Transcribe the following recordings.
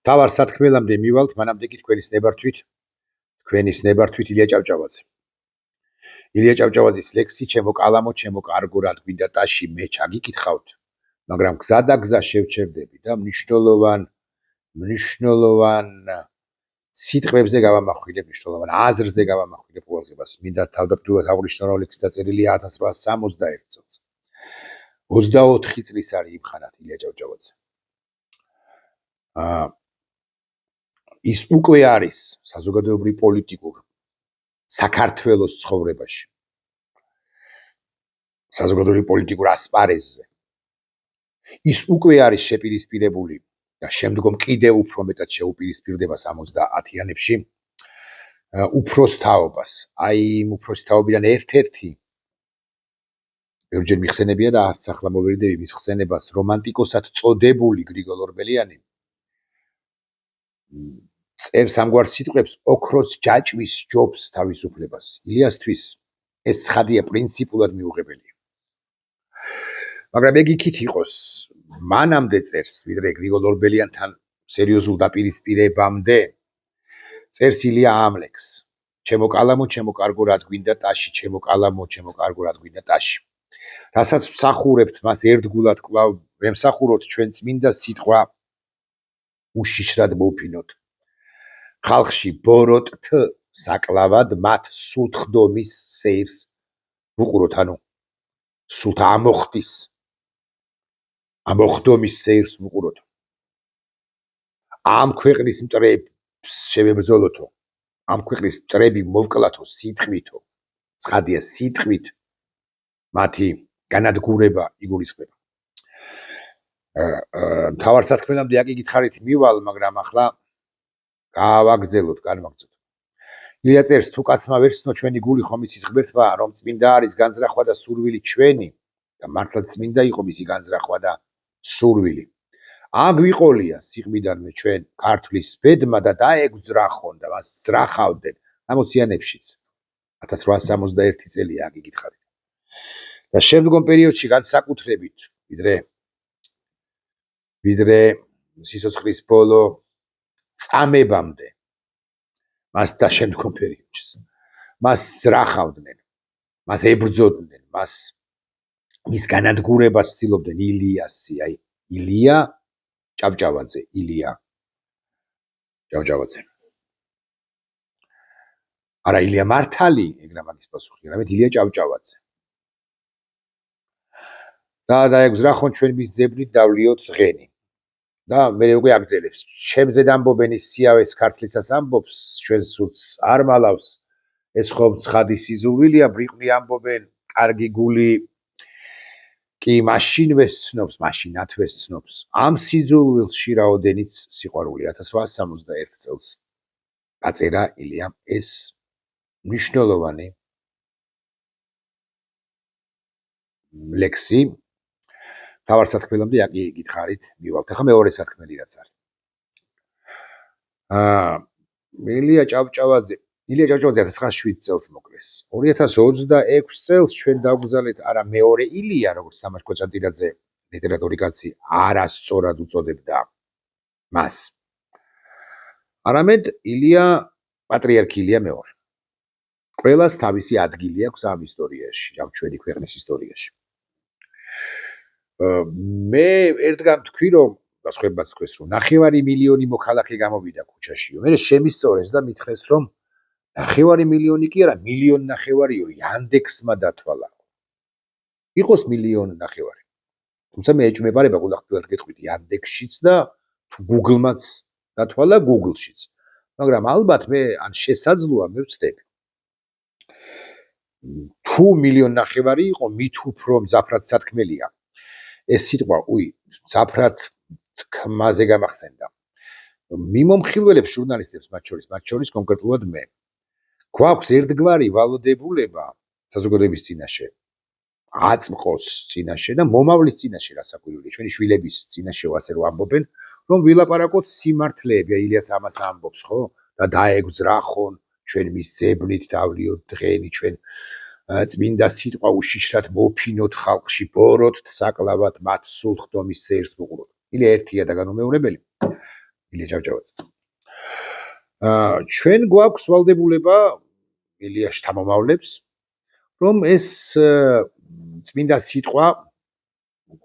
თავარ სათქმელამდე მივალთ, მანამდე კი თქვენის ნებართვით ილია ჭავჭავაძე. ილია ჭავჭავაძის ლექსი ჩემო კალამო, ჩემო კარგო, რა გვინდა ტაში მე ჩაგიკითხავთ, მაგრამ გზა და გზა შევჩერდები და მნიშვნელოვან სიტყვებზე გავამახვილებ, მნიშვნელოვან აზრზე გავამახვილებ ყურადღებას. მინდა თავდაპირველად აღვნიშნო, რომ ლექსი დაწერილია 1861 წელს. 24 წლის არის იმ ხანად ილია ჭავჭავაძე. ის უკვე არის საზოგადოებრივ პოლიტიკურ საქართველოს ცხოვრებაში. საზოგადოებრივ პოლიტიკურ ასპარეზზე. ის უკვე არის შეპირისპირებული და შემდგომ კიდევ უფრო მეტად შეუპირისპირდება 70-იანებში უფროს თაობას. აი იმ უფროს თაობიდან ერთ-ერთი ბევრჯერ მიხსენებია და არც ახლა მოვერიდები მის ხსენებას რომანტიკოსად წოდებული გრიგოლ ორბელიანი წერს ამგვარ სიტყვებს ოქროს ჯაჭვის ჯობს თავისუფლებას. ილიასთვის ეს ცხადია პრინციპულად მიუღებელია. მაგრამ ეგ იქით იყოს, მანამდე წერს, ვიდრე გრიგოლ ორბელიანთან სერიოზულ დაპირისპირებამდე წერს ილია ამ ლექსს. ჩემო კალამო, ჩემო კარგო, რა გვინდა ტაში, ჩემო კალამო, ჩემო კარგო, რა გვინდა ტაში. რასაც მსახურებთ, მას ერთგულად კვლავ ვემსახუროთ ჩვენ წმინდა სიტყვა უშიშრად მოვფინოთ. ხალხში ბოროტთ საკლავად მათ სულთხდომის სეირს ვუყუროთ, ანუ სულთა ამოხდომის სეირს ვუყუროთ. ამ ქვეყნის მტრებს შევებრძოლოთო, ამ ქვეყნის მტრები მოვკლათო სიტყვითო, ცხადია სიტყვით მათი განადგურება იგულისხმება. მთავარ სათქმელამდე აქ იგითხარით მივალ, მაგრამ ახლა გავაგზელოთ, განვაგრძელოთ. ილია წერს, თუ კაცმა ვერ ცნო ჩვენი გული ხომ იცის ღმერთმა, რომ წმინდა არის განზრახვა და სურვილი ჩვენი და მართლაც წმინდა იყო მისი განზრახვა და სურვილი. აგვიყოლია სიღმიდანმე ჩვენ ქართლის ბედმა და დაეგძრახონ და მას ძრახავდნენ ამოციანებშიც. 1861 წელია აქ იგითხარით. და შემდგომ პერიოდში განსაკუთრებით, ვიდრე სიცოცხლის ბოლო წამებამდე, მას და შემდგომ პერიოდში მას ძრახავდნენ, მას ებრძოდნენ, მის განადგურებას ცდილობდნენ ილიასი, აი ილია ჭავჭავაძე. არა ილია მართალი, ეგრა მაგის პასუხი, არამედ ილია ჭავჭავაძე. და დაეგძრახონ ჩვენ მის ძებნით დავლიოთ დღენი. და მე უკვე აგძელებს. ჩემზე დამბობენ ის სიავეს ქართლისას ამბობს, ჩვენ სულს არ მალავს. ეს ხომ ცხადი სიზულვილია, ბრიყმი ამბობენ, კარგი გული კი მაშინვე ცნობს, მაშინათვე ცნობს. ამ სიძულვილში რაოდენიც სიყვარული 1861 წელს დაწერა ილიამ ეს მნიშვნელოვანი ლექსი. თავარ სათქმელამდე აქ იგითხარით მივალთ. ახლა მეორე სათქმელი რაც არის. ილია ჭავჭავაძე 1907 წელს მოკლეს. 2026 წელს ჩვენ დავგზავნეთ არა მეორე ილია, როგორც თამაშ კოჭანტირაძე ლიტერატურის კაცი არასწორად უწოდებდა მას. არამედ ილია პატრიარქი ილია მეორე. ყველას თავისი ადგილი აქვს ამ ისტორიაში, ამ ჩვენი ქვეყნის ისტორიაში. მე ერთგან თქვი, რომ გასხვებაც თქვეს, რომ 9 მილიონი მოქალაქე გამოვიდა ქუჩაშიო. მე შემისწორეს და მითხრეს, რომ 9 მილიონი კი არა, 1,5 მილიონიო Yandex-მა დათვალა. იყოს 1,5 მილიონი. თუმცა მე ეჭვმეპარება გულახდილად გეტყვით Yandex-შიც და თუ Google-მაც დათვალა Google-შიც. მაგრამ ალბათ მე ან შესაძლოა მე ვწდები. თუ 1,5 მილიონი იყო, მით უფრო მძაფრად სათქმელია. ეს სიტყვა, მძაფრად თქმაზე გამახსენდა. მიმომხილველებს ჟურნალისტებს მათ შორის კონკრეტულად მე. გვაქვს ერთგვარი ვალოდებულება საზოგადოების წინაშე, აწმყოს წინაშე და მომავლის წინაშე, რასაკვირველია, ჩვენი შვილების წინაშე ასე რომ ამბობენ, რომ ვილაპარაკოთ სიმართლეები, ილიაც ამას ამბობს, ხო? და დაეგძრახონ ჩვენ მის ძებნით დავლიოთ დღენი, ჩვენ წმინდა სიტყვა უშიშრად მოფინოთ ხალხში, ბოროტთ საკლავად მათ სულთხდომის სეირს ვუყუროთ. ილია ერთია და განუმეორებელი. ილია ჭავჭავაძე. ჩვენ გვაქვს ვალდებულება ილიას შთამომავლებს, რომ ეს წმინდა სიტყვა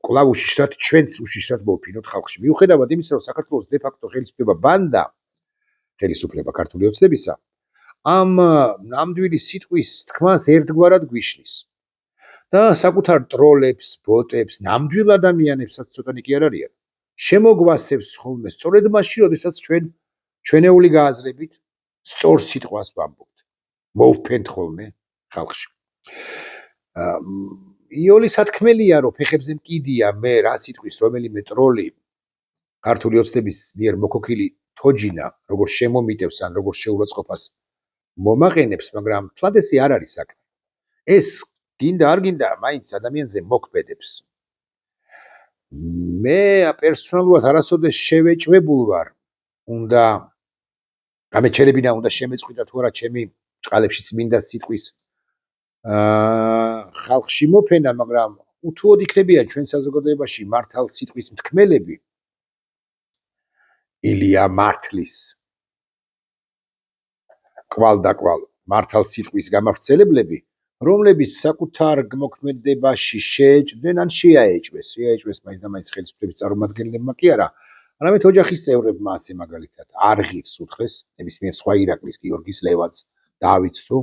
კვლავ უშიშრად ჩვენც უშიშრად მოვფინოთ ხალხში. მიუხედავად იმისა, რომ საქართველოს დე-ფაქტო ხელისუფლება ბანდა ხელისუფლება ქართული ოცნებისა, ამ ნამდვილი სიტყვის თქმას ერთგვარად გვიშლის. და საკუთარ ტროლებს, ბოტებს, ნამდვილ ადამიანებსაც ცოტანი კი არ არიან. შემოგვასებს ხოლმე სწორედ მასში, როდესაც ჩვენ ჩვენეული გააზრებით სწორ სიტყვას ვამბობთ. მოვფენთ ხოლმე ხალხში. იული სათქმელია, რომ ფეხებზე მკიდია მე რა სიტყვის რომელიმე ტროლი ქართული ოცნების მიერ მოქოქილი თოჯინა, როგორ შემომიტევს ან როგორ შეურაცხყოფას მომაყენებს, მაგრამ თლად ესე არ არის საქმე. ეს გინდა არ გინდა, მაინც ადამიანზე მოქმედებს. მე პერსონალურად არასოდეს შევეჭვებულ ვარ, უნდა გამეჩერებინა უნდა შემეწყვიტა თუ არა ჩემი ჭყალებში წმინდა სიტყვის ხალხში მოფენა, მაგრამ უთუოდ იქნებიან ჩვენ საზოგადოებაში მართალ სიტყვის მთქმელები, ილია მართლის კვალ და კვალ მართალ სიტყვის გამავრცელებლები, რომლებიც საკუთარ მოქმედებაში შეეჭდნენ ან შეაეჭვეს მაინც და მაინც ხელისუფლების წარმომადგენლებმა კი არა, არამედ ოჯახის წევრებმა, ასე მაგალითად არღირს უთხრეს ნებისმიერ სხვა ირაკლის, გიორგის, ლევანს, დავითს თუ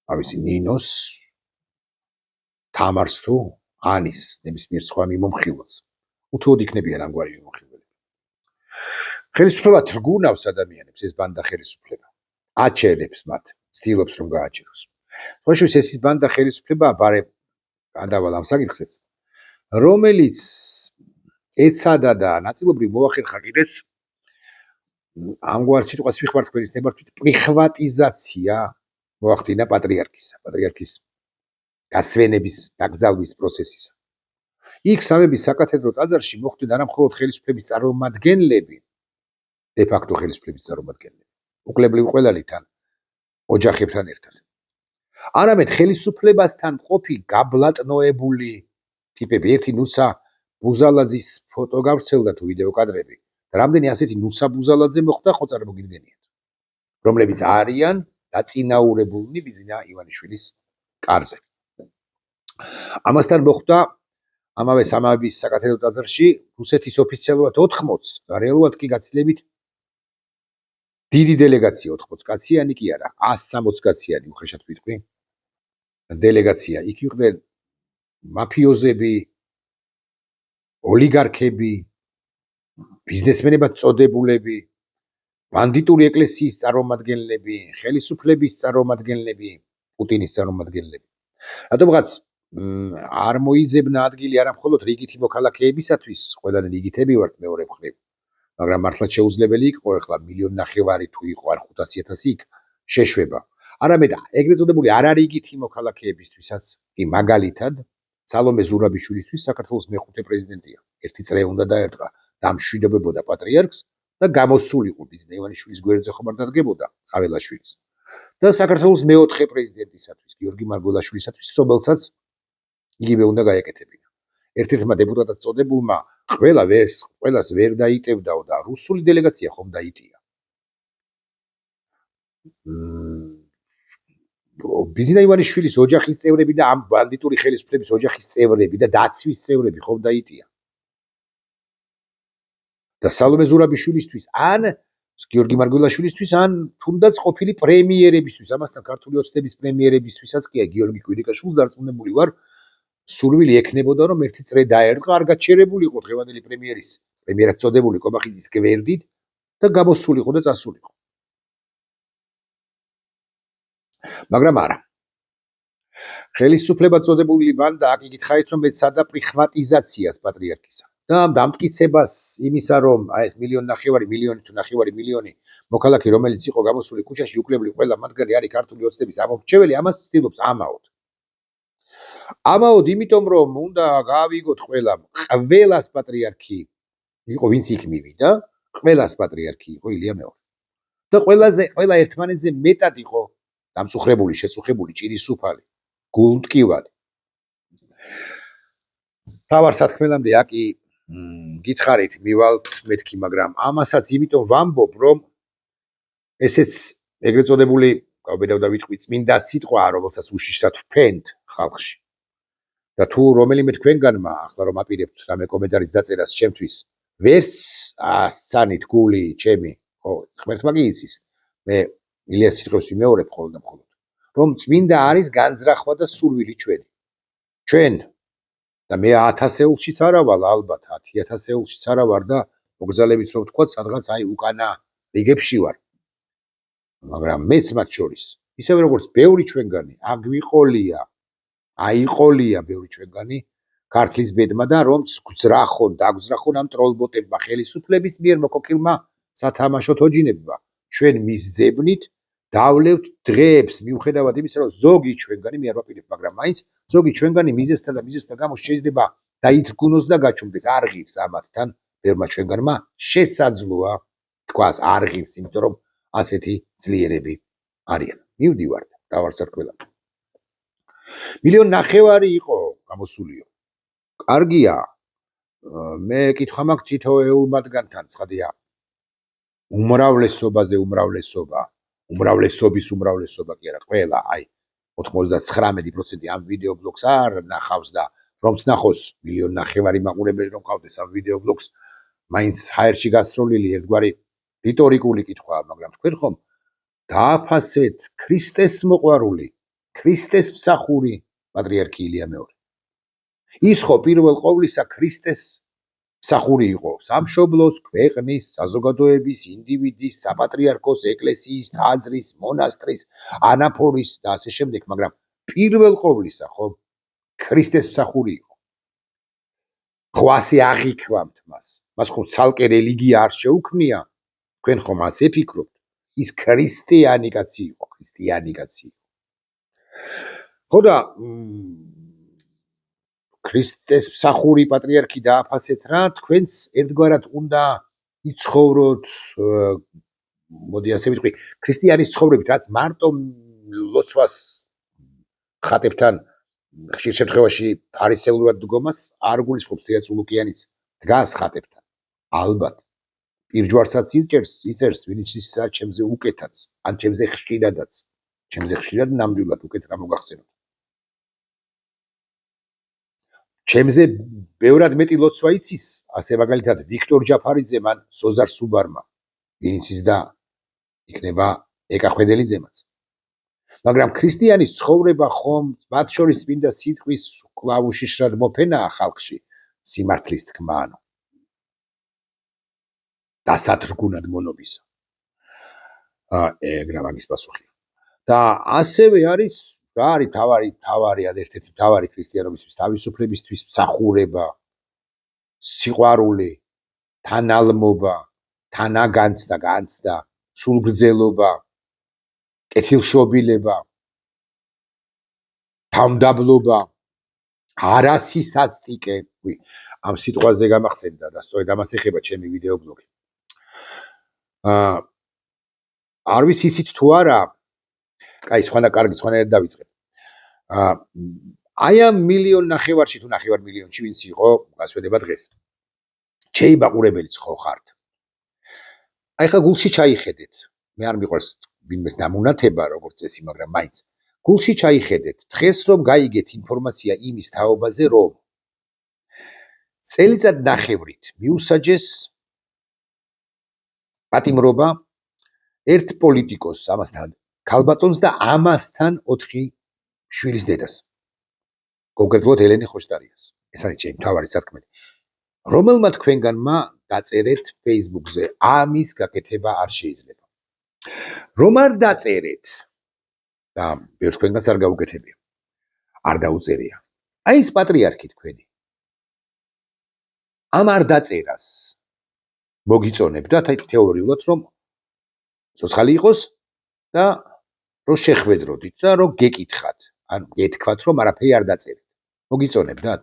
ავისი ნინოს, თამარს თუ ანის ნებისმიერ სხვა მიმომხილვას. უთუოდ იქნებიან ამგვარი მიმომხილველი. ხელისუფლება თრგუნავს ადამიანებს, ეს ბანდა ხელისუფლება. აჩერებს მათ, ცდილობს რომ გააჩეროს. ხოშვის ეს ის ბანდა ხელისუფლება, ბარე გადავალ ამ საკითხზეც, რომელიც ეცადა და ნაწილობრივ მოახერხა კიდეც ამგვარ სიტყვას ვიხმართ ქვეყნის ნებართვით პრიხვატიზაცია მოახდინა პატრიარქის გასვენების დაკრძალვის პროცესისა. იქ სამების საკათედრო ტაძარში მოხვდნენ არა მხოლოდ ხელისუფლების წარმომადგენლები, დე-ფაქტო ხელისუფლების წარმომადგენლები, უკლებლივ ყველანი თან ოჯახებთან ერთად, არამედ ხელისუფლებასთან ყოფი გაბლატნოებული ტიპები. ერთი ნუცა ბუზალაძის ფოტო გავრცელდა თუ ვიდეო კადრები და რამდენი ასეთი ნუცა ბუზალაძე მოხვდა, ხო წარმოგიდგენიათ, რომლებიც არიან დაწინაურებულნი ბიზნა ივანიშვილის კარზე. ამასთან მოხვდა ამავე სამების საკათედრო ტაძარში რუსეთის ოფიციალურად 80, და რეალურად კი გაცილებით დიდი დელეგაცია, 80 კაციანი კი არა, 160 კაციანი უხეშად ვიტყვი დელეგაცია. იქ იყვნენ მაფიოზები, ოლიგარქები, ბიზნესმენებად წოდებულები, ბანდიტური ეკლესიის წარმომადგენლები, ხელისუფლების წარმომადგენლები, პუტინის წარმომადგენლები. რატომღაც არ მოიძებნა ადგილი არა მხოლოდ რიგითი მოქალაქეებისათვის, ყველანი რიგითები ვართ მეორე მხრივ, მაგრამ მართლაც შეუძლებელი იყო ახლა 1,5 მილიონი თუ იყო არ 500,000 იქ შეშვება. არამედ ეგრეთ წოდებული არარიგითი მოქალაქეებისთვისაც, კი მაგალითად სალომე ზურაბიშვილისთვის საქართველოს მეხუთე პრეზიდენტია. ერთი წრე უნდა დაერტყა, დამშვიდობებოდა პატრიარქს და გამოსულიყო ბიზნა ივანიშვილის გვერდზე ხომ არ დადგებოდა ყაველაშვილის. და საქართველოს მეოთხე პრეზიდენტისათვის, გიორგი მარგველაშვილისათვის, რომელსაც იგივე უნდა გაეკეთებინა. ერთ-ერთმა დეპუტატად წოდებულმა ყველას ვერ დაიტევდაო და რუსული დელეგაცია ხომ დაიტია. ბიზნა ივანიშვილის ოჯახის წევრები და ამ ბანდიტური ხელისუფლების ოჯახის წევრები და დაცვის წევრები ხომ დაიტია. და სალომე ზურაბიშვილისთვის ან გიორგი მარგველაშვილისთვის ან თუნდაც ყოფილი პრემიერებისთვის, ამასთან ქართული ოცნების პრემიერებისთვისაც კი გიორგი კვირიკაშვილს დარწმუნებული ვარ, სურვილი ექნებოდა რომ ერთი წრე დაერტყა, არ გაჩერებულიყო დღევანდელი პრემიერად წოდებული კობახიძის გვერდით და გამოსულიყო და წასულიყო. მაგრამ არა. ხელისუფლებად წოდებული ბანდა აქ იგითხარით რომ ეცადა პრიხვატიზაციას პატრიარქისა. და ამ დამტკიცებას იმისა რომ ეს 1,5 მილიონი თუ 9 მილიონი მოქალაქე რომელიც იყო გამოსული ქუჩაში უკლებლივ ყველა მათგანი არის ქართული ოცნების ამომრჩეველი, ამას ცდილობს ამაოდ. ამაოდ იმიტომ რომ უნდა გაავიგოთ ყველას პატრიარქი იყო ვინც იქ მივიდა, ყველას პატრიარქი იყო ილია მეორე. და ყველა ერთმანეთზე მეტად იყო დამწუხრებული, შეწუხებული, ჭირისუფალი, გულმტკივარი. თავარ სათქმელამდე აკი გითხარით მივალთ მეთქი, მაგრამ ამასაც იმიტომ ვამბობ, რომ ესეც ეგრეთ წოდებული გავბედავ და ვიტყვი წმინდა სიტყვა, რომელსაც უშიშრად ვფენთ ხალხში. და თუ რომელიმე თქვენგანმა ახლა რომ აპირებთ რამე კომენტარის დაწერას ჩემთვის, ვერც ასცანით გული ჩემი, ხო, ღმერთმა კი იცის. მე ილიას სიტყვებს ვიმეორებ მხოლოდ და მხოლოდ, რომ წმინდა არის განზრახვა და სურვილი ჩვენი. ჩვენ და მე 1000 ეულშიც არა ვალ, ალბათ 10000 ეულშიც არა ვარ და მოგზალებით რომ ვთქვა, სადღაც აი უკანა რიგებში ვარ. მაგრამ მეც მათ შორის, ისევე როგორც ბევრი ჩვენგანი აგვიყოლია, აიყოლია ბევრი ჩვენგანი ქართლის ბედმა და რომც გვძრახონ, დაგძრახონ ამ ტროლბოტებმა, ხელისუფლების მიერ მოკოკილმა სათამაშო თოჯინებმა. ჩვენ მის ძებნით დავლევთ დღეებს, მიუხედავად იმისა, რომ ზოგი ჩვენგანი მე არ ვაპირებ, მაგრამ მაინც ზოგი ჩვენგანი მიზესთან და მიზესთან გამო შეიძლება დაითრგუნოს და გაჩუმდეს. არ ღირს ამათთან ბევრმა ჩვენგანმა შესაძლოა თქვას არ ღირს, იმიტომ რომ ასეთი ძლიერები არიან. მივდივართ, დავარსარქმელა. 1,5 იყო გამოსულიო. კარგია. მე კითხვა მაქვს თითოეულ მათგანთან, ცხადია. უმრავლესობაზე უმრავლესობა, უმრავლესობის უმრავლესობა კი არა, ყველა, აი 99% ამ ვიდეო ბლოგს არ ნახავს და რომც ნახოს 1,5 მაყურებელი რომ ყავდეს ამ ვიდეო ბლოგს, მაინც ჰაერში გასროლილი ერთგვარი რიტორიკული კითხვაა, მაგრამ თქვენ ხომ დააფასეთ ქრისტეს მოყვარული, ქრისტეს მსახური პატრიარქი ილია მეორე. ის ხო პირველ ყოვლისა ქრისტეს მსახური იყო სამშობლოს, ქვეყნის, საზოგადოების, ინდივიდის, საპატრიარქოს, ეკლესიის, ტაძრის, მონასტრის, ანაფორის და ასე შემდეგ, მაგრამ პირველ ყოვლისა ხო ქრისტეს მსახური იყო. ხო ასე აღიქვამთ მას. მას ხო ცალკე რელიგია არ შეუქმნია. თქვენ ხომ ასე ფიქრობთ? ის ქრისტიანი კაცი იყო, ქრისტიანი კაცი იყო. ხო და ქრისტეს მსახური პატრიარქი დააფასეთ რა, თქვენც ერთგვარად უნდა იცხოვროთ, მოდი ასე ვიტყვი, ქრისტიანის ცხოვრებით, რაც მარტო ლოცვას ხატებთან ხშირ შემთხვევაში ფარისეულად დგომას არ გულისხმობს, თეაც ულუკიანიც დგას ხატებთან. ალბათ პირჯვარსაც იწერს, ვინც ისა ჩემზე უკეთაც, ან ჩემზე ხშირადაც, ჩემზე ხშირად ნამდვილად უკეთ რა მოგახსენოთ. ჩემზე ბევრად მეტი ლოცვა იცის, ასე მაგალითად ვიქტორ ჯაფარიძე მან სოზარ სუბარმა, ვინც ის და იქნება ეკა ხვედელიძემაც. მაგრამ ქრისტიანის ცხოვრება ხომ მათ შორის წმინდა სიტყვის კვლავ უშიშრად მოფენაა ხალხში, სიმართლის თქმა ანუ დასათრგუნად მონობისა. ეგრა მაგის პასუხია. და ასევე არის რა არის თავარი ერთ-ერთი თავარი ქრისტიანობისთვის, თავისუფლებისთვის მსახურება, სიყვარული, თანალმობა, თანაგანცდა, განცდა, სულგრძელობა, კეთილშობილება, თავმდაბლობა, არასისასტიკე. ამ სიტყვაზე გამახსენდა და სწორედ ამას ეხება ჩემი ვიდეო ბლოგი. არ ვიცი ისიც თუ არა, კაი, სხვანაირად დავიწყებ. აი ამ 1,5 თუ 9 მილიონში ვინც იყო გასვედება დღეს. შეიბაყურებელიც ხო ხართ. აი ხა გულში ჩაიხედეთ. მე არ მიყვარს ვინმეს დამუნათება როგორც წესი, მაგრამ მაინც გულში ჩაიხედეთ. დღეს რომ გაიგეთ ინფორმაცია იმის თაობაზე, რომ წელიწად ნახევრით მიუსაჯეს პატიმრობა ერთ პოლიტიკოს, ამასთან ქალბატონს და ამასთან 4 შვილის დედას. კონკრეტულად ელენე ხოშტარიას. ეს არის ჩემი მთავარი სათქმელი. რომელმა თქვენგანმა დაწერეთ Facebook-ზე, ამის გაკეთება არ შეიძლება. რომ არ დაწერეთ და ბევრ თქვენგანს არ გაუკეთებია. არ დაუწერია. აი ეს პატრიარქი თქვენი. ამ არ დაწერას მოგიწონებდათ, აი თეორიულად რომ ცოცხალი იყოს და რომ შეხვედროდით და რომ გეკითხათ, ან გეთქვათ რომ არაფერი არ დაწერეთ. მოგიწონებდათ?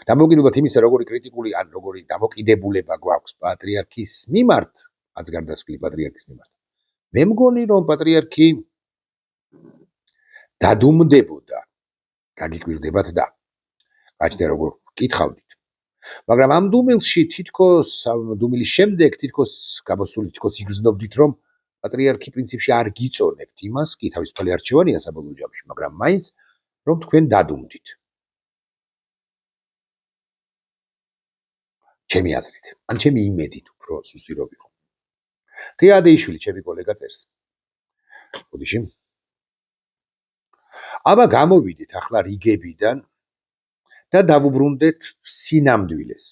დამოუკიდებლად იმისა, როგორი კრიტიკული ან როგორი დამოკიდებულება გვაქვს პატრიარქის მიმართ, რაც გარდაცვლილი პატრიარქის მიმართ. მე მგონი რომ პატრიარქი დადუმდებოდა, გაგიკვირდებათ და გაჩნდა როგორ კითხავდით. მაგრამ ამ დუმილში თითქოს დუმილის შემდეგ თითქოს გამოსული თითქოს იგრძნობდით რომ პატრიარქი პრინციპში არ გიწონებთ იმას, კი თავისუფალი არჩევანია საბოლოო ჯამში, მაგრამ მაინც რომ თქვენ დადუმდით. ჩემი აზრით, ან ჩემი იმედით უფრო სუსტი რომ იყო. თეადეიშვილი ჩემი კოლეგა წერს. ოდიში. აბა გამოვიდეთ ახლა რიგებიდან და დავუბრუნდეთ სინამდვილეს.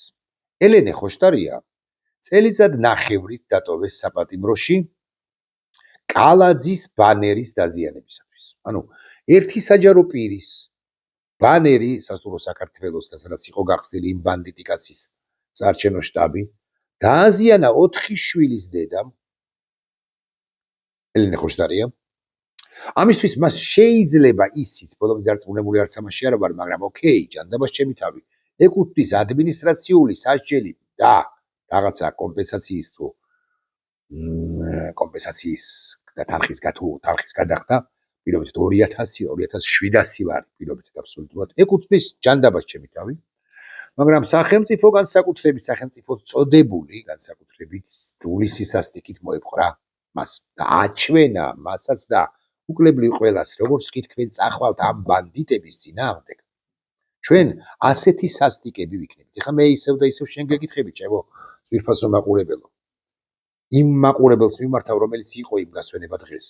ელენე ხოშტარია წელიწად ნახევრით დატოვეს საპატიმროში კალაძის ბანერის დაზიანებისათვის. ანუ ერთი საჯარო პირის ბანერი სასტუმრო საქართველოსთან, სადაც იყო გახსნილი იმ ბანდიტი კაცის საარჩევნო შტაბი, დააზიანა 4 შვილის დედამ ელენე ხოშტარიამ. ამისთვის მას შეიძლება ისიც ბოლომდე დარწმუნებული არც ამაში არ ვარ, მაგრამ ოკეი, ჯანდაბას ჩემი თავი. ეკუთვნის ადმინისტრაციული სასჯელი და რაღაცა კომპენსაციის თუ კომპენსაციის და თანხის გადახდა, პირობითად 2000-2700 ლარი, პირობითად აბსოლუტურად. ეკუთვნის ჯანდაბას ჩემი თავი. მაგრამ სახელმწიფო განსაკუთრებით, სახელმწიფო წოდებული განსაკუთრებით სულის სასტიკით მოეპყრა მას და აჩვენა მასაც და უკლებლივ ყველას, როგორც კი თქვენ წახვალთ ამ ბანდიტების წინააღმდეგ, ჩვენ ასეთი სასტიკები ვიქნებით. ეხლა მე ისევ და ისევ შენ გეკითხები, ჩემო ძვირფასო მაყურებელო. იმ მაყურებელს მიმართავ, რომელიც იყო იმ გასვენება დღეს,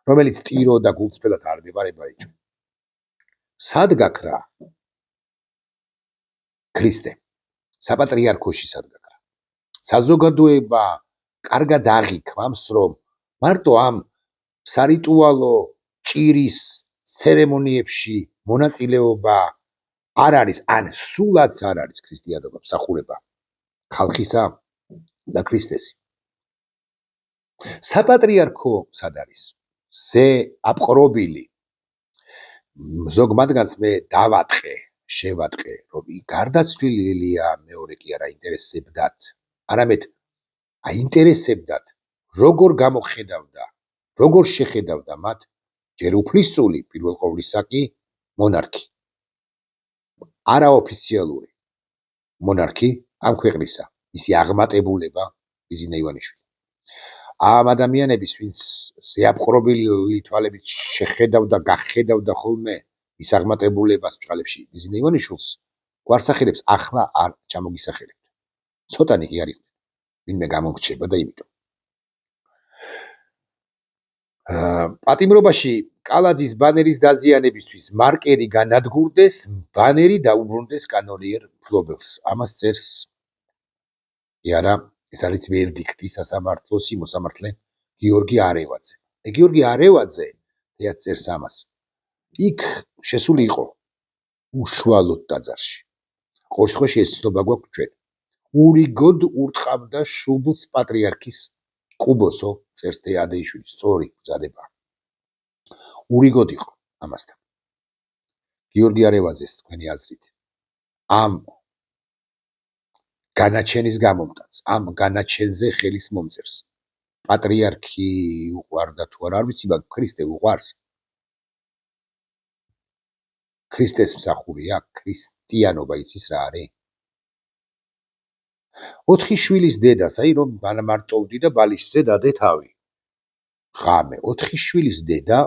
რომელიც ტირო და გულწრფელად არ მეყარება ეჭვ. სად გაქრა ქრისტე? საპატრიარქოში სად გაქრა? საზოგადოება კარგად აღიქვამს, რომ მარტო ამ სარიტუალო ჭირის ცერემონიებში მონაწილეობა არ არის, ან სულაც არ არის ქრისტიანობა, მსახურება ხალხისა და ქრისტესი. საპატრიარქო სად არის? ზე აპყრობილი. ზოგ მათგანს მე შევატყე, რომ გარდაცვლილია მეორე კი არა ინტერესებდათ, არამედ აინტერესებდათ, როგორ გამოხედავდა, როგორ შეხედავდა მათ ჯერ უფლისწული, პირველ ყოვლისა კი მონარქი. არაოფიციალური მონარქი ამ ქვეყნისა, მისი აღმატებულება ბიზინა ივანიშვილი. ამ ადამიანების, ვინც ზეაპყრობილი თვალებით შეხედავდა, გახედავდა ხოლმე ის აღმატებულებას ბჭყალებში ბიზინა ივანიშვილს, გვარსახელებს ახლა არ ჩამოგისახელებთ. ცოტანი კი არ იყო, ვინმე გამომრჩება და იმიტომ. პატიმრობაში კალაძის ბანერის დაზიანებისთვის მარკერი განადგურდეს, ბანერი დაუბრუნდეს კანონიერ მფლობელს. ამას წერს იარა, ეს არის ვერდიქტი სასამართლოსი მოსამართლე გიორგი არევაძე. გიორგი არევაძე თეაც წერს ამას. იქ შესული იყო უშუალოდ ტაძარში. ყოველ შემთხვევაში ეს ცნობა გვაქვს ჩვენ. ურიგოდ ურტყამდა შუბლს პატრიარქის კუბოსო, წერს თეადეიშვილი, სწორი ბრძანება. ურიგოდ იყო ამასთან. გიორგი არევაძეს თქვენი აზრით ამ განაჩენის გამომტანს, ამ განაჩენზე ხელის მომწერს პატრიარქი უყვარდა თუ არ ვიცი, მაგრამ ქრისტე უყვარს. ქრისტეს მსახურია, ქრისტიანობა იცის რა არის? 4 შვილის დედას, აი რომ მარტოვდი და ბალიშზე დადე თავი. ღამე 4 შვილის დედა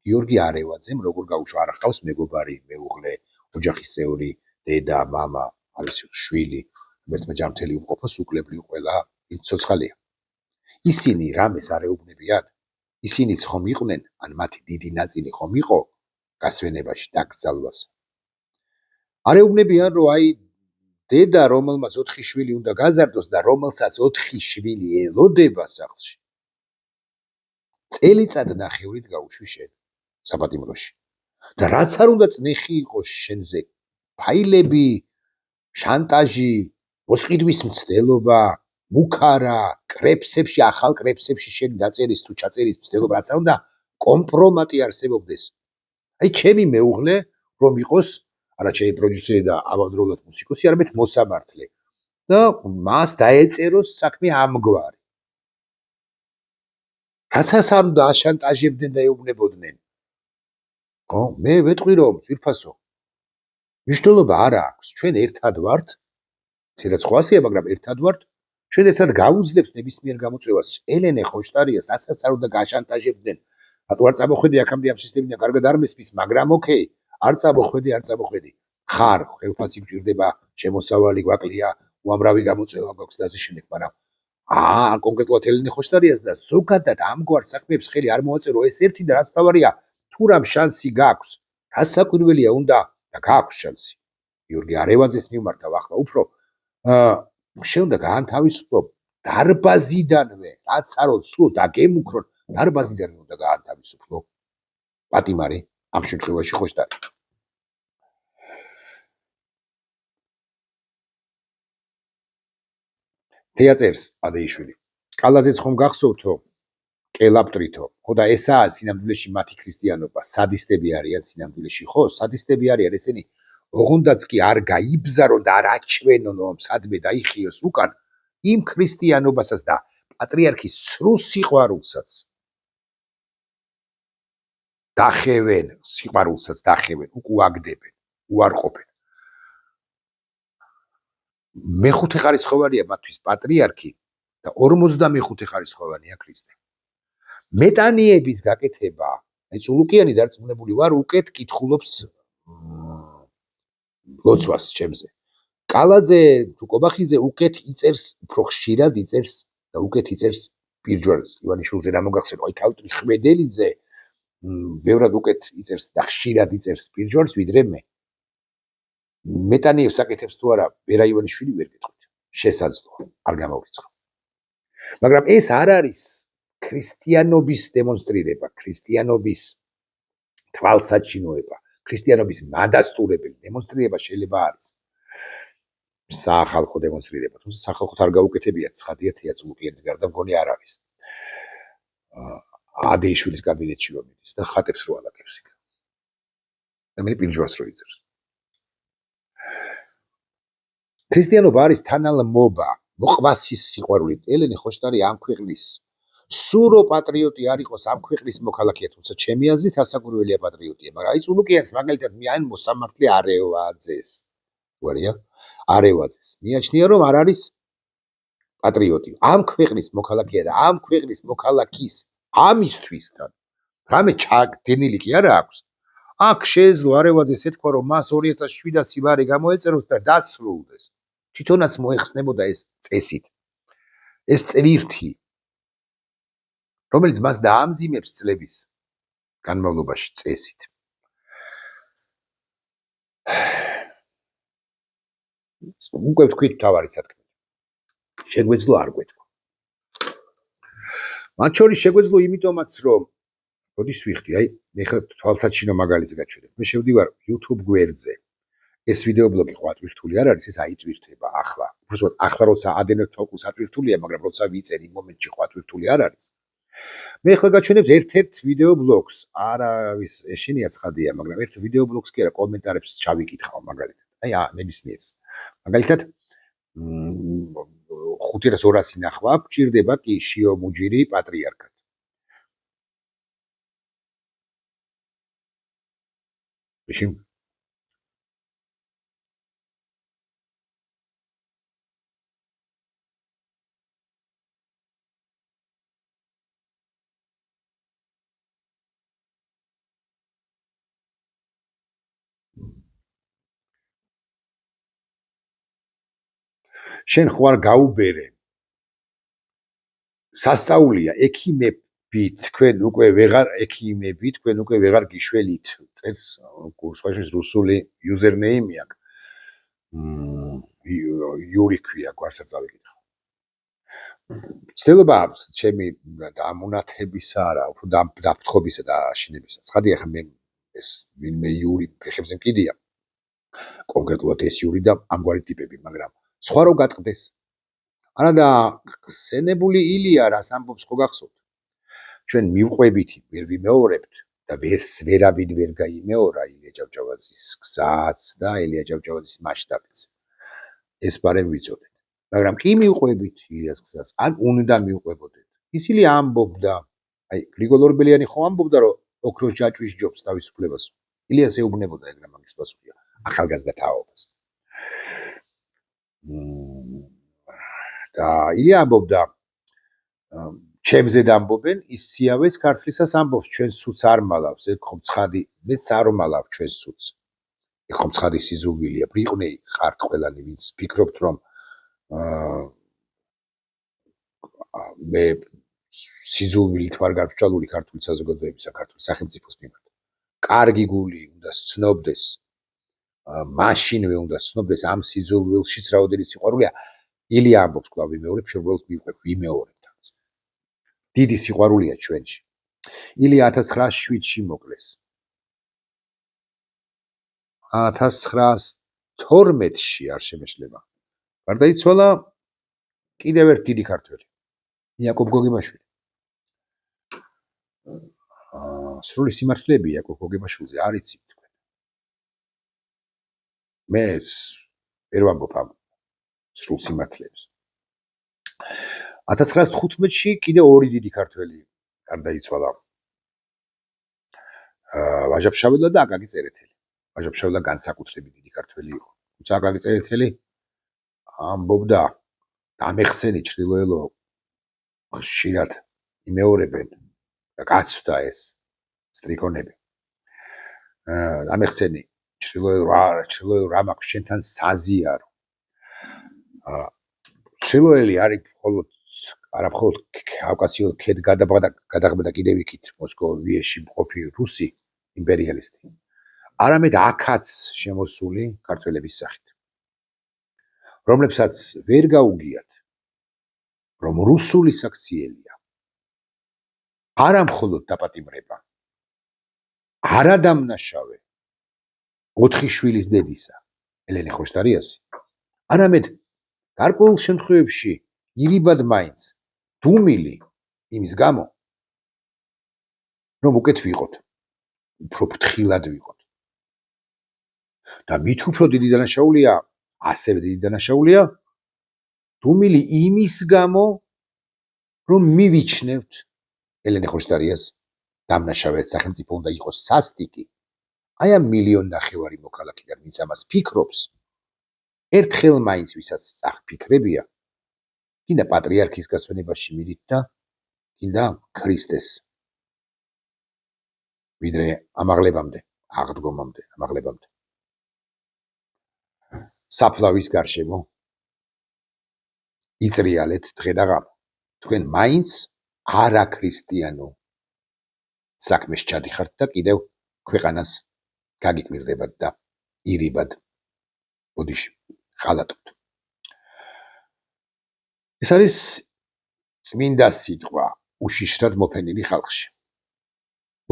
გიორგი არევაძემ როგორ გაუშვა, არ ჰყავს მეგობარი, მეუღლე, ოჯახის წევრი, დედა, მამა, არ ვიცი, შვილი, ერთმა ჯანმრთელი უმყოფოს უკლებლივ ყველა ცოცხალია. ისინი რამეს არ ეუბნებიან? ისინიც ხომ იყვნენ, ან მათი დიდი ნაწილი ხომ იყო გასვენებაში დაკრძალვას. არ ეუბნებიან, რომ აი დედა, რომელმაც 4 შვილი უნდა გაზარდოს და რომელსაც 4 შვილი ელოდება სახლში, წელიწად ნახევრით გაუშვი შენ საპატიმროში. და რაც არ უნდა წნეხი იყოს შენზე, ფაილები, შანტაჟი, მოსყიდვის მცდელობა, მუქარა, კრეფსებში, ახალ კრეფსებში შენი დაწერის თუ ჩაწერის მცდელობა, რაც არ უნდა კომპრომატი არსებობდეს. აი ჩემი მეუღლე რომ იყოს, არა ჩემი პროდიუსერი და ამავდროულად მუსიკოსი, არამედ მოსამართლე. და მას დაეწეროს საქმე ამგვარი. რაცაც არ უნდა აშანტაჟებდნენ და ეუბნებოდნენ. ხო, მე ვეტყვი რომ ძვირფასო. მნიშვნელობა არა აქვს, ჩვენ ერთად ვართ ცირაც ხვასია, მაგრამ ერთად ვართ. ჩვენ ერთად გავუძლებთ ნებისმიერ გამოწვევას. ელენე ხოშტარიას ასაც არ უნდა გაშანტაჟებდნენ. რატო არ წამოხვედი აქამდე ამ სისტემიდან კარგად არ მესმის, მაგრამ ოკეი, არ წამოხვედი. ხარ, ხელფასი გჭირდება, შემოსავალი გვაკლია, უამრავი გამოწვევა გვაქვს და ასე შემდეგ, მაგრამ კონკრეტულად ელენე ხოშტარიას და ზოგადად ამგვარ საქმეებს ხელი არ მოაწერო. ეს ერთი და რაც თავარია, თუ რამ შანსი გაქვს, გასაკვირველია უნდა და გაქვს შანსი. გიორგი არევაძეს მიმართავ ახლა უფრო შეუნდა გაანთავისუფლო დარბაზიდანვე, რაც არო სულ დაგემუქრონ, დარბაზიდანვე უნდა გაანთავისუფლო პატიმარი, ამ შემთხვევაში ხოშტარი. თეაწერს ადეიშვილი. კალაზეც ხომ გახსოვთო, კელაპტრითო, ხო და ესაა სინამდვილეში მათი ქრისტიანობა, სადისტები არიან სინამდვილეში, ხო, სადისტები არიან ესენი, ოღონდაც კი არ გაიბზარონ და არ აჩვენონ, რომ სადმე დაიხიოს უკან იმ ქრისტიანობასაც და პატრიარქის სრულ სიყვარულსაც დახევენ, უკუაგდებენ, უარყოფენ. მეხუთე ხარისხოვანია მათთვის პატრიარქი და 45 ხარისხოვანია ქრისტე. მეტანიების გაკეთება, წულუკიანი დარწმუნებული ვარ, უკეთ კითხულობს ლოცვას ჩემზე. კალაძე თუ კობახიძე უკეთ იწერს, უფრო ხშირად იწერს და უკეთ იწერს პირჯვარს. ივანიშვილზე რა მოგახსენო, აი ქალტრი ხვედელიძე ბევრად უკეთ იწერს და ხშირად იწერს პირჯვარს, ვიდრე მე. მეტანიებს აკეთებს თუ არა, ვერა ივანიშვილი ვერ გეტყვით. შესაძლოა, არ გამოვიწყო. მაგრამ ეს არ არის ქრისტიანობის დემონსტრირება, ქრისტიანობის თვალსაჩინოება, ქრისტიანობის მადასტურებელი დემონსტრირება შეიძლება არის. საახალხო დემონსტრირება, თუმცა სახალხოთ არ გაუკეთებია, ცხადია თეატრუկიანის გარდა მგონი არ არის. ადეიშვილის კაბინეტში რომ მიდის და ხატებს რო ალაგებს იქ. და მე პირჯვარს რო იწერს. ქრისტიანობა არის თანალმობა, მოყვასის სიყვარული. ელენე ხოშტარი ამ ქვეყნის სურო პატრიოტი არ იყოს, ამ ქვეყნის მოქალაქეა, თუმცა ჩემი აზრით ასაკურველია პატრიოტია, მაგრამ აი წულუკიანს მაგალითად მე ან მოსამართლე არევაძეს. ვარია? არევაძეს. მიაჩნია რომ არ არის პატრიოტი. ამ ქვეყნის მოქალაქეა და ამ ქვეყნის მოქალაქის ამისთვისთან რამე ჩაგდენილი კი არა აქვს. აქ შეეძლო არევაძეს ეთქვა რომ მას 2700 ლარი გამოეწეროს და დასრულდეს. თვითონაც მოეხსნებოდა ეს წესით. ეს ტვირთი რომელიც მას დაამძიმებს წლების განმავლობაში წესით. უკვე ვთქვით თავარი სათქმელი. შეგვეძლო არ გვეთქვა. მათ შორის შეგვეძლო იმიტომაც რომ როდის ვიხდი, აი მე ხა თვალსაჩინო მაგალითს გაჩვენებ. მე შევდივარ YouTube გვერდზე. ეს ვიდეობლოგი ხო ატვირთული არ არის, ეს აიტვირთება ახლა. უბრალოდ ახლა როცა ადენე თოკუს ატვირთულია, მაგრამ როცა ვიწერ იმ მომენტში ხო ატვირთული არ არის. მე ხა გაჩვენებ ერთ-ერთ ვიდეობლოგს, არავის ეშინია ცხადია, მაგრამ ერთ ვიდეობლოგს კი არა, კომენტარებს ჩავიკითხავ მაგალითად. აი ნებისმიერს. მაგალითად 5200 ნახვა გჭირდება კი შიო მუჯირი პატრიარქად. ვიში შენ ხო არ გაუბერე სასწაულია ექიმები თქვენ უკვე ვეღარ გიშველით წერს კურსში რუსული იუზერნეიმი აქვს იური ქვია გვარს არ წავიკითხო ცდილობა ჩემი დამუნათებისა არა უფრო დაფრთხობისა და აშინებისა ცხადია ხა მე ეს ვინმე იური ფეხებზე მკიდია კონკრეტულად ეს იური და ამგვარი ტიპები მაგრამ სხვა რო გატყდეს არა და ხსენებული ილია რას ამბობს ხო გახსოვთ ჩვენ მივყვებითი ვერ ვიმეორებთ და ვერავინ ვერ გაიმეორა ილია ჭავჭავაძის გზაც და ილია ჭავჭავაძის მასშტაბიც ეს ბარემ ვიცოდეთ მაგრამ კი მივყვებით ილიას გზას ან უნდა მივყვებოდეთ ისინი ამბობდა აი გრიგოლ ორბელიანი ხო ამბობდა რომ ოქროს ჯაჭვის ჯობს თავისუფლებას ილიას ეუბნებოდა ეგრე მაგის პასუხია ახალგაზრდა თაობას და ილია ამბობდა ჩემზე დამბობენ ის სიავეს ქართლისას ამბობს ჩვენს სუც არ მალავს ეგ ხომ ცხადი მეც არ მალავ ჩვენს სუც ეგ ხომ ცხადი სიძულვილია ბრიყნე ხართ ყველანი ვინც ფიქრობთ რომ მე სიძულვილით ვარ გარდაჭვალული ქართული საზოგადოების საქართველოს სახელმწიფოს მიმართ კარგი გული უნდა სცნობდეს მაშინვე უნდა სცნობდეს ამ სიძულვილშიც რაოდენიც სიყვარულია ილია ამბობს კვლავ ვიმეორებ შეუბრალოდ მივყვებ ვიმეორებ თავს დიდი სიყვარულია ჩვენში ილია 1907-ში მოკლეს 1912-ში არ შემეშლება გარდაიცვალა კიდევ ერთ დიდი ქართველი იაკობ გოგებაშვილი სრული სიმართლეები იაკობ გოგებაშვილზე არ იცით თქვენ მე ვერ ვამბობ ამ სრულ სიმართლეებს 1915-ში კიდევ ორი დიდი ქართველი გარდაიცვალა ვაჟა-ფშაველა და აკაკი წერეთელი ვაჟა-ფშაველა განსაკუთრებით დიდი ქართველი იყო თუმცა აკაკი წერეთელი ამბობდა დამეხსენი ჩრდილოელო ხშირად იმეორებენ და გაცვდა ეს სტრიქონები დამეხსენი ჩრდილოელ რა მაქვს შენთან საზიარო ჩრდილოელი არის მხოლოდ არა მხოლოდ კავკასიურ ქედ გადაღბდა კიდევ იქით მოსკოვიაში მყოფი რუსი იმპერიალისტი არამედ აქაც შემოსული ქართველების სახით რომლებსაც ვერ გაუგიათ რომ რუსული საქციელია არა მხოლოდ დაპატიმრება არადამნაშავე 4 შვილის დედისა ელენე ხოშტარიასი არამედ გარკვეულ შემთხვევებში ირიბად მაინც დუმილი იმის გამო რომ უკეთ ვიყოთ უფრო ფრთხილად ვიყოთ და მით უფრო დიდი დანაშაულია ასევე დიდი დანაშაულია დუმილი იმის გამო რომ მივიჩნევთ ელენე ხოშტარიას დამნაშავედ სახელმწიფო უნდა იყოს სასტიკი აი ამ 1.5 მილიონი მოქალაქიდან ვინც ამას ფიქრობს ერთხელ მაინც ვისაც წახფიქრებია კიდე პატრიარქის გასვენებაში მიდით და კიდე ქრისტეს ვიდრე ამაღლებამდე აღდგომამდე ამაღლებამდე საფლავის გარშემო იწრიალეთ დღე და ღამე თქვენ მაინც არაქრისტიანო საქმეს ჩადიხართ და კიდევ ქვეყანას გაგიკვირდებათ და ირიბად ბოდიში ხალატობთ ეს არის წმინდა სიტყვა უშიშრად მოფენილი ხალხში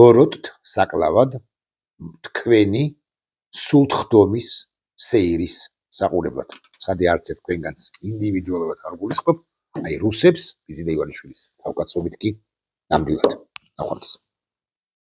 ბოროტთ საკლავად თქვენი სულთხდომის სეირის საყურებლად ცხადი არც ერთ თქვენგანს ინდივიდუალურად არ გულისხმობ აი რუსებს ბიზნე ივანიშვილის თავკაცობით კი ნამდვილად ნახვამდის